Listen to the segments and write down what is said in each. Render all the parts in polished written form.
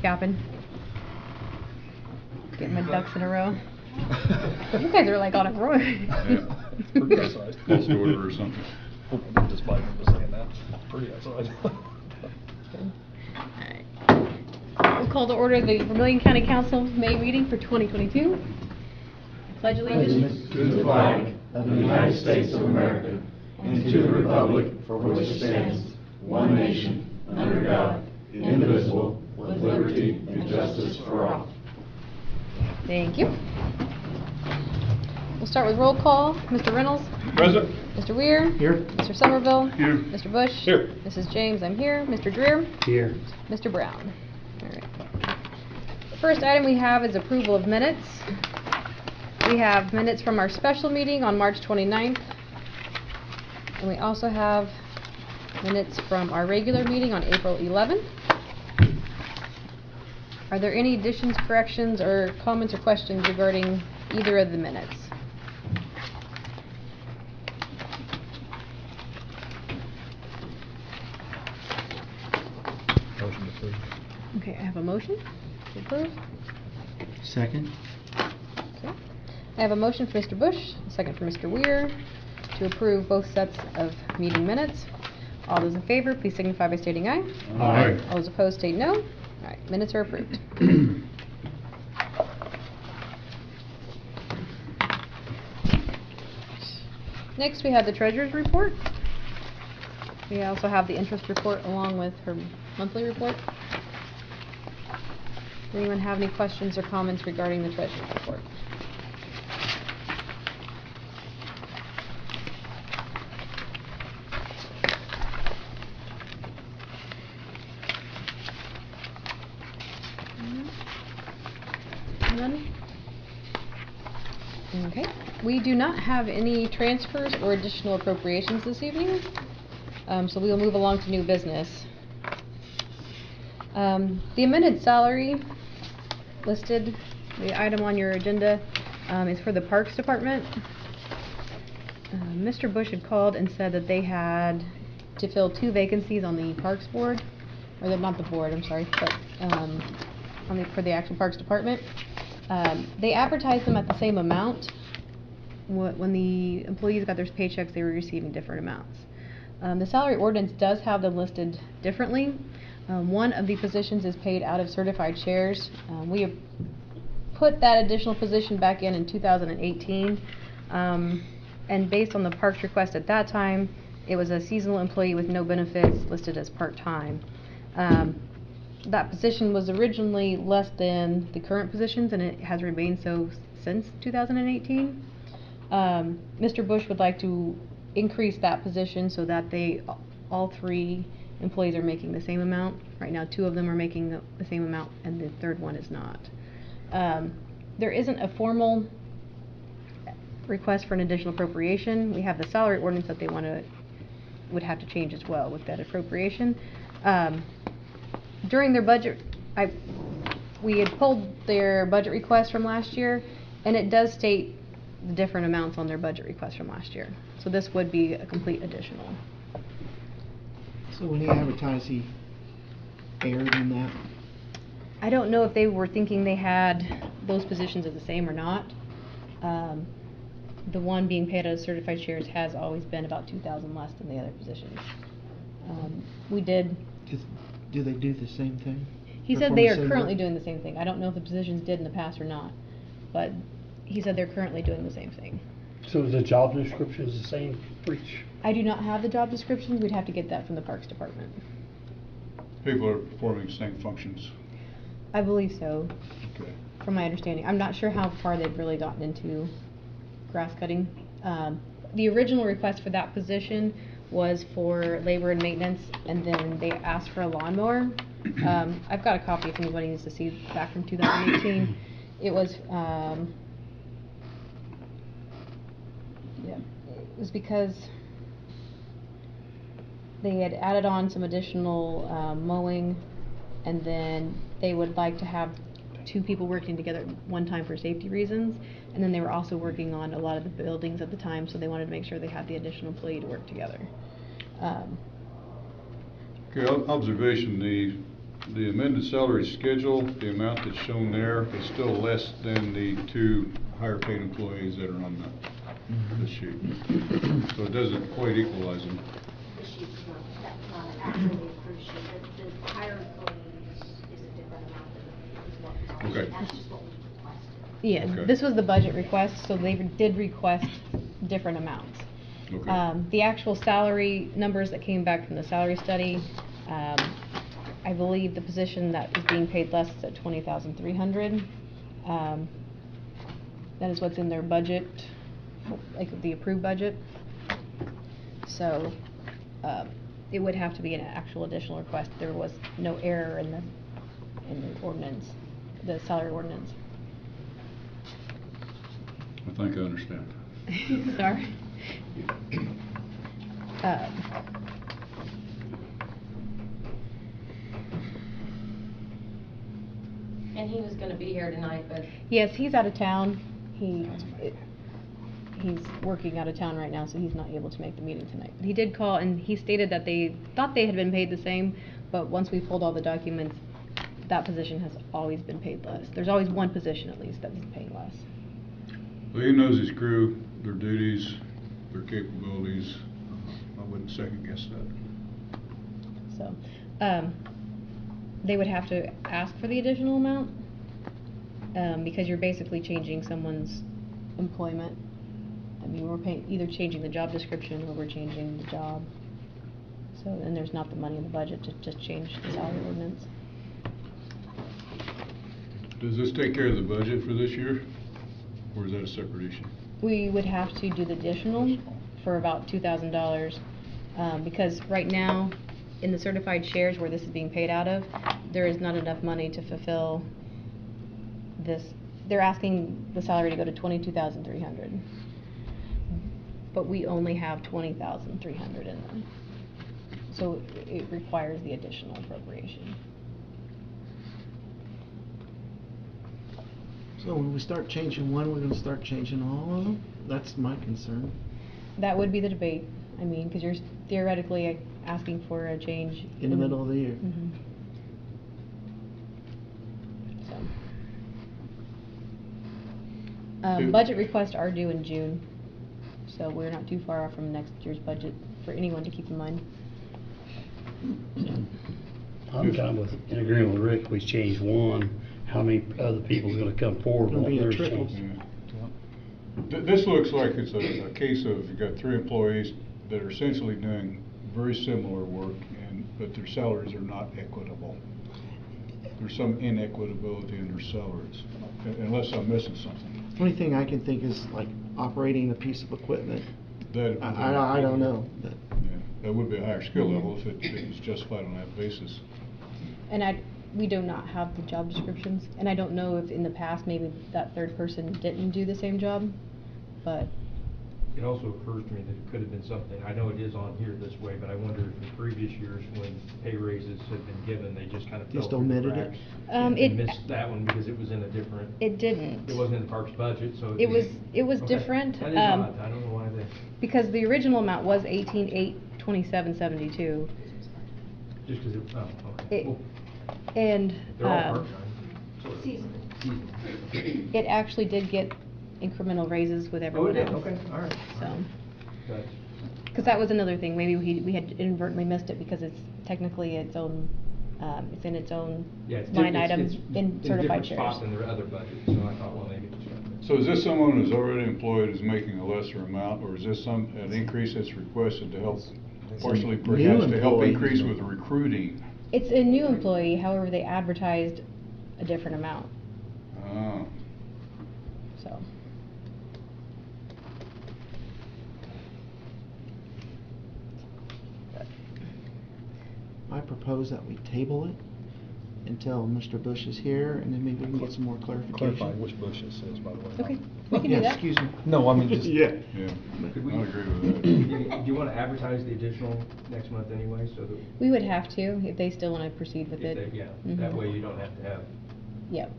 recapping. Getting my ducks in a row. You guys are like on a roll. Yeah. It's pretty outside. Close to order or something. Just by me saying that. It's pretty outside. Alright. We'll call to order the Vermilion County Council May meeting for 2022. Pledge allegiance to the flag of the United States of America and to the republic for which it stands, one nation, under God, indivisible, with liberty and justice for all. Thank you. We'll start with roll call. Mr. Reynolds? Present. Mr. Weir? Here. Mr. Somerville? Here. Mr. Bush? Here. Mrs. James, I'm here. Mr. Dreer? Here. Mr. Brown? All right. The first item we have is approval of minutes. We have minutes from our special meeting on March 29th. And we also have minutes from our regular meeting on April 11th. Are there any additions, corrections, or comments or questions regarding either of the minutes? Motion approved. Okay, I have a motion to approve. Second. Okay. I have a motion for Mr. Bush, a second for Mr. Weir, to approve both sets of meeting minutes. All those in favor, please signify by stating aye. Aye. All those opposed, state no. All right, minutes are approved. Next, we have the treasurer's report. We also have the interest report along with her monthly report. Does anyone have any questions or comments regarding the treasurer's report? None? Okay. We do not have any transfers or additional appropriations this evening, so we will move along to new business. The amended salary listed, the item on your agenda, is for the Parks Department. Mr. Bush had called and said that they had to fill 2 vacancies on the Parks Board, or not the board, I'm sorry, but for the actual Parks Department. They advertised them at the same amount. When the employees got their paychecks, they were receiving different amounts. The salary ordinance does have them listed differently. One of the positions is paid out of certified shares. We have put that additional position back in 2018. And based on the Parks request at that time, it was a seasonal employee with no benefits listed as part-time. That position was originally less than the current positions, and it has remained so since 2018. Mr. Bush would like to increase that position so that all 3 employees are making the same amount. Right now, 2 of them are making the same amount, and the third one is not. There isn't a formal request for an additional appropriation. We have the salary ordinance that they would have to change as well with that appropriation. During their budget, we had pulled their budget request from last year, and it does state the different amounts on their budget request from last year. So this would be a complete additional. So when he advertised, he erred in that? I don't know if they were thinking they had those positions as the same or not. The one being paid out of certified shares has always been about 2,000 less than the other positions. We did. Do they do the same thing? He said they are currently doing the same thing. I don't know if the positions did in the past or not, but he said they're currently doing the same thing. So the job description is the same for each? I do not have the job descriptions. We'd have to get that from the Parks Department. People are performing the same functions. I believe so, Okay. from my understanding. I'm not sure how far they've really gotten into grass cutting. The original request for that position was for labor and maintenance, and then they asked for a lawnmower. I've got a copy if anybody needs to see back from 2018. It was, it was because they had added on some additional mowing, and then they would like to have 2 people working together at one time for safety reasons, and then they were also working on a lot of the buildings at the time, so they wanted to make sure they had the additional employee to work together. Okay, observation, the the amended salary schedule, the amount that's shown there is still less than the 2 higher paid employees that are on the sheet. So it doesn't quite equalize them. The sheet's not, that's not actually approved sheet, the higher employees is a different amount than what we Okay. That's just what we requested. Yeah, Okay. this was the budget request, so they did request different amounts. Okay. The actual salary numbers that came back from the salary study, I believe the position that is being paid less is at 20,300. That is what's in their budget, like the approved budget. So, it would have to be an actual additional request. There was no error in the ordinance, the salary ordinance. I think I understand. Sorry. And he was gonna be here tonight, but Yes, he's out of town. He's working out of town right now, so he's not able to make the meeting tonight. But he did call, and he stated that they thought they had been paid the same, but once we pulled all the documents, that position has always been paid less. There's always one position at least that was paying less. Well, he knows his crew, their duties, their capabilities. I wouldn't second guess that. So, they would have to ask for the additional amount, because you're basically changing someone's employment. I mean, we're either changing the job description or we're changing the job. So, and there's not the money in the budget to just change the salary ordinance. Does this take care of the budget for this year, or is that a separate issue? We would have to do the additional for about $2,000, because right now, in the certified shares where this is being paid out of, there is not enough money to fulfill this. They're asking the salary to go to $22,300, but we only have $20,300 in them. So it requires the additional appropriation. So when we start changing one, we're gonna start changing all of them? That's my concern. That would be the debate. I mean, because you're theoretically asking for a change In the middle of the year. Mhm. So. Budget requests are due in June, so we're not too far off from next year's budget for anyone to keep in mind. I'm kind of in agreement with Rick, we changed one, how many other people's gonna come forward? Gonna want be a theirs trickle. changed? This looks like it's a case of, you've got 3 employees that are essentially doing very similar work, but their salaries are not equitable. There's some inequitability in their salaries, unless I'm missing something. Only thing I can think is like operating a piece of equipment. That. I don't know. Yeah, that would be a higher skill level if it was justified on that basis. And we do not have the job descriptions, and I don't know if in the past maybe that third person didn't do the same job, but. It also occurs to me that it could have been something, I know it is on here this way, but I wonder if in previous years when pay raises have been given, they just kind of fell Just through the omitted it? cracks. It- And missed that one because it was in a different. It didn't. It wasn't in the parks budget, so. It was Okay. different. That is odd, I don't know why they. Because the original amount was 18,827.72. Just because it, oh, okay. It- Well, And, they're all part-time. sort of. Seasonal. Seasonal. it actually did get incremental raises with Oh, everyone it did, else. okay, all right. So, Gotcha. because that was another thing, maybe we had inadvertently missed it because it's technically its own, it's in its own Yeah, it's line it's- item it's in certified shares. a different spot than their other budget, so I thought, well, maybe it's right. So is this someone who's already employed who's making a lesser amount, or is this an increase that's requested to help, partially New perhaps to help employee. increase with recruiting? It's a new employee, however, they advertised a different amount, Ah, so. I propose that we table it until Mr. Bush is here, and then maybe we can get some more Clarify clarification. which bush this is, by the way. Okay, we can Yeah, do that. excuse me. No, I mean, just. Yeah. yeah, Could we- I agree with Do that. you want to advertise the additional next month anyway, so that? We would have to, if they still want to proceed with if it. they- Yeah, that Mhm. way you don't have to have, Yep.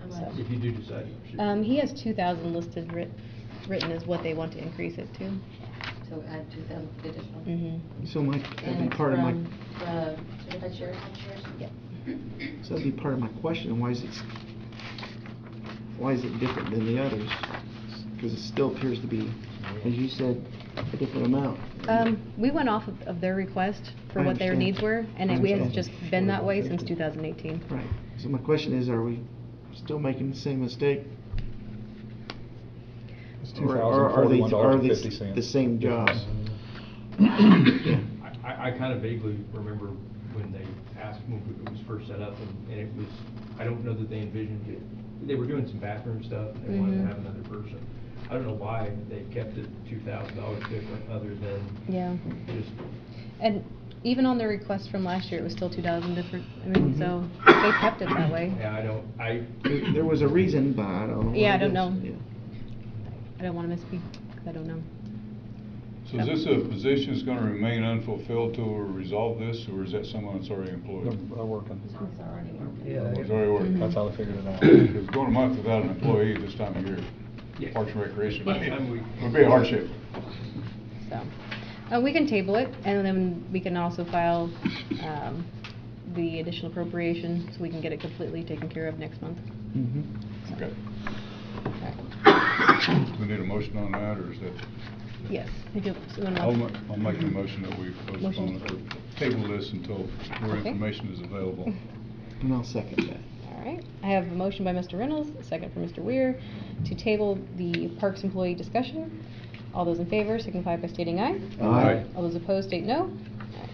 how So- much? if you do decide. you should- He has 2,000 listed written as what they want to increase it to. So add 2,000 additional. Mm-hmm. So Mike, that'd And be it's part of my, from the certified shares and shares? Yep. So that'd be part of my question, why is it different than the others? Because it still appears to be, as you said, a different amount. We went off of their request for I what their understand. needs were, and I we have understand. just been that way since 2018. Right, so my question is, are we still making the same mistake? It's Or are they $2,041.50. the same jobs? I kind of vaguely remember when they asked when it was first set up, and it was, I don't know that they envisioned it. They were doing some bathroom stuff, and they wanted to Mhm. have another person. I don't know why they kept it $2,000 different, other than Yeah. just, And even on the request from last year, it was still 2,000 different. I mean, Mhm. so they kept it that way. yeah, There was a reason, but I don't know. Yeah, what I it don't is. know. Yeah. I don't want to misspeak, 'cause I don't know. So is this a position that's gonna remain unfulfilled till we resolve this, or is that someone that's already employed? They're working. It's already working. Yeah. It's already working. That's how they figured it out. Because going a month without an employee this time of year, Yeah. Parks and Recreation, By the time would be a hardship. So, we can table it, and then we can also file, the additional appropriation, so we can get it completely taken care of next month. Mhm. Okay. Alright. Do we need a motion on that, or is that? Yes, if you, I'll make a motion that we postpone it, or table this until more Okay. information is available. And I'll second that. All right, I have a motion by Mr. Reynolds, a second from Mr. Weir, to table the Parks employee discussion. All those in favor signify by stating aye. Aye. All those opposed state no. All right.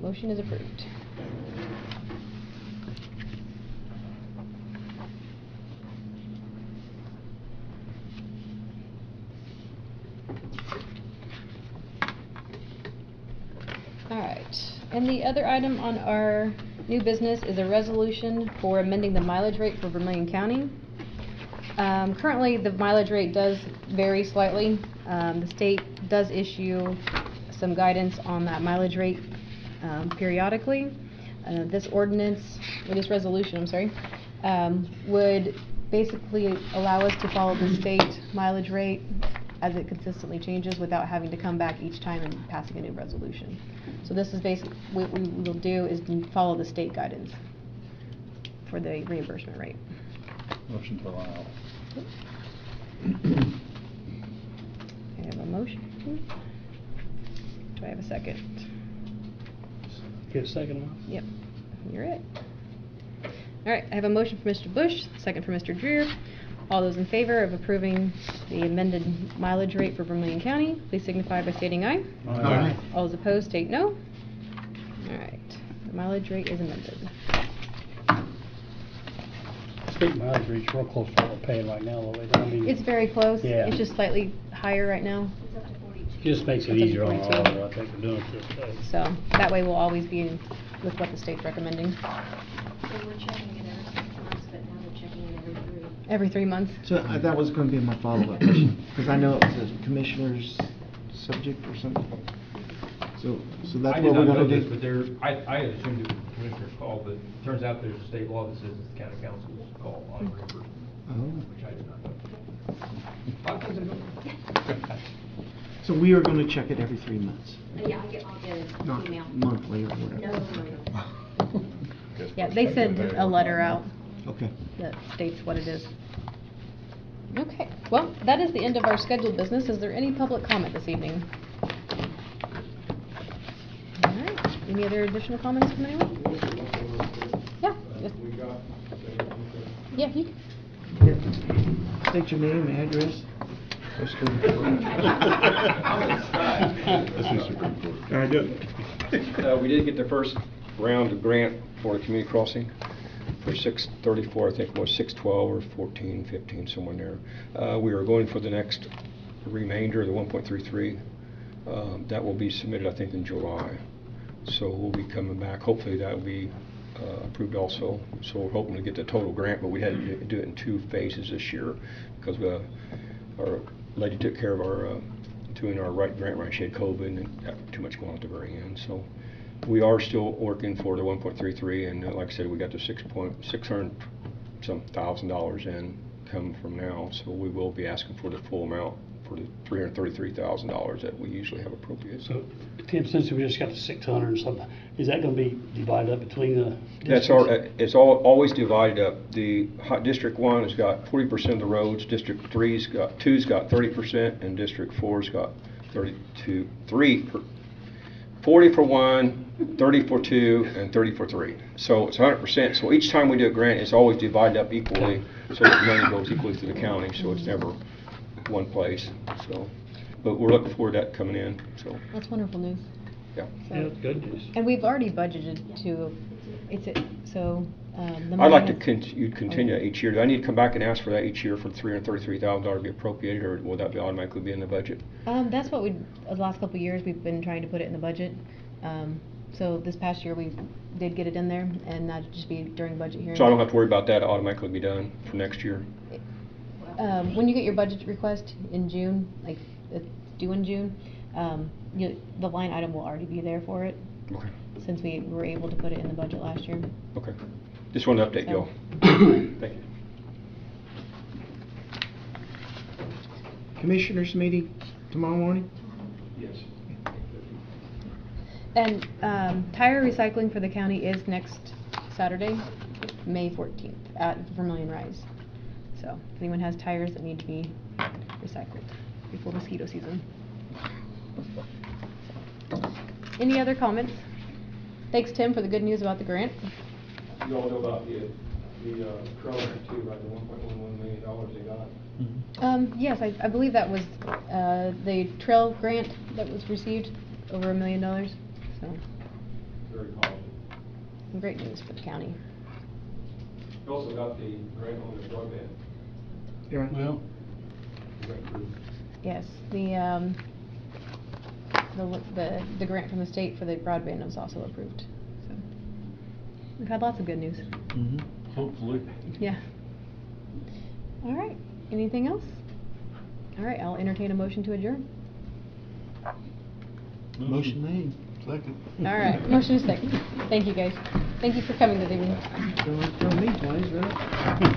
Motion is approved. All right, and the other item on our new business is a resolution for amending the mileage rate for Vermillion County. Currently, the mileage rate does vary slightly. The state does issue some guidance on that mileage rate periodically. This ordinance, or this resolution, I'm sorry, would basically allow us to follow the state mileage rate as it consistently changes without having to come back each time and passing a new resolution. So this is basically, what we will do is follow the state guidance for the reimbursement rate. Motion to allow. I have a motion. Do I have a second? Get a second one? Yep, you're it. All right, I have a motion for Mr. Bush, second for Mr. Dreer. All those in favor of approving the amended mileage rate for Vermillion County, please signify by stating aye. Aye. All those opposed state no. All right, the mileage rate is amended. State mileage rate's real close to what we're paying right now, though. I mean, It's very close. Yeah. It's just slightly higher right now. It's up to 42. just makes it It's up to easier on 42. all of us, I think, we're doing it this way. So that way we'll always be with what the state's recommending. So we're checking it every 6 months, but now we're checking it every 3. Every 3 months. So that was going to be my follow-up question, because I know it was a commissioner's subject or something. So that's I what did we're not know going to this, but do. I had assumed it was the commissioner's call, but it turns out there's a state law that says it's the county council's call on reimbursement, Oh. which I did not know. A lot of things I don't know. So we are going to check it every 3 months, Yeah, I'll get an not email. monthly or whatever. No. Yeah, they send a letter out Okay. that states what it is. Okay, well, that is the end of our scheduled business. Is there any public comment this evening? All right, any other additional comments from anyone? Yeah. yes. Yeah, you can. Here. State your name, address. This is Supreme Court. All right, do it. We did get the first round of grant for the community crossing for 634, I think it was 612 or 14, 15, somewhere in there. We are going for the next remainder, the 1.33. That will be submitted, I think, in July. So we'll be coming back. Hopefully that will be approved also. So we're hoping to get the total grant, but we had to do it in 2 phases this year because our lady took care of our doing our grant writing. She had COVID and got too much going on at the very end. So we are still working for the 1.33, and like I said, we got the $600,000 in coming from now. So we will be asking for the full amount for the $333,000 that we usually have appropriated. So, Tim, since we just got the 600 and something, is that gonna be divided up between the That's districts? it's always divided up. District 1 has got 40% of the roads, District 2's got 30%, and District 4's got 40 for 1, 30 for 2, and 30 for 3. So it's 100%. So each time we do a grant, it's always divided up equally, so that the money goes equally to the county, so it's never one place. So, but we're looking forward to that coming in, so, That's wonderful news. yeah. So- Yeah, that's good news. And we've already budgeted to, the I'd money like to has- you'd continue that each year. Do I need to come back and ask for that each year for $333,000 to be appropriated, or will that be automatically be in the budget? That's what the last couple of years, we've been trying to put it in the budget. So this past year, we did get it in there, and that'd just be during budget hearings. So I don't have to worry about that, it'll automatically be done for next year? When you get your budget request in June, like, it's due in June, the line item will already be there for it, Okay, since we were able to put it in the budget last year. okay. Just wanted to update y'all. Thank you. Commissioners meeting tomorrow morning? Yes. And tire recycling for the county is next Saturday, May 14th, at Vermillion Rise. So if anyone has tires that need to be recycled before mosquito season. Any other comments? Thanks, Tim, for the good news about the grant. You all know about the trail grant too, right, the $1.11 million they got? Yes, I believe that was the trail grant that was received, over $1 million. So Very positive. great news for the county. You also got the grant on the broadband. Yeah. Well, Went through. Yes, the grant from the state for the broadband was also approved. So we've had lots of good news. Hopefully. Yeah. All right. Anything else? All right. I'll entertain a motion to adjourn. Motion made. Second. All right. Motion is second. Thank you, guys. Thank you for coming this evening. Don't me twice, right?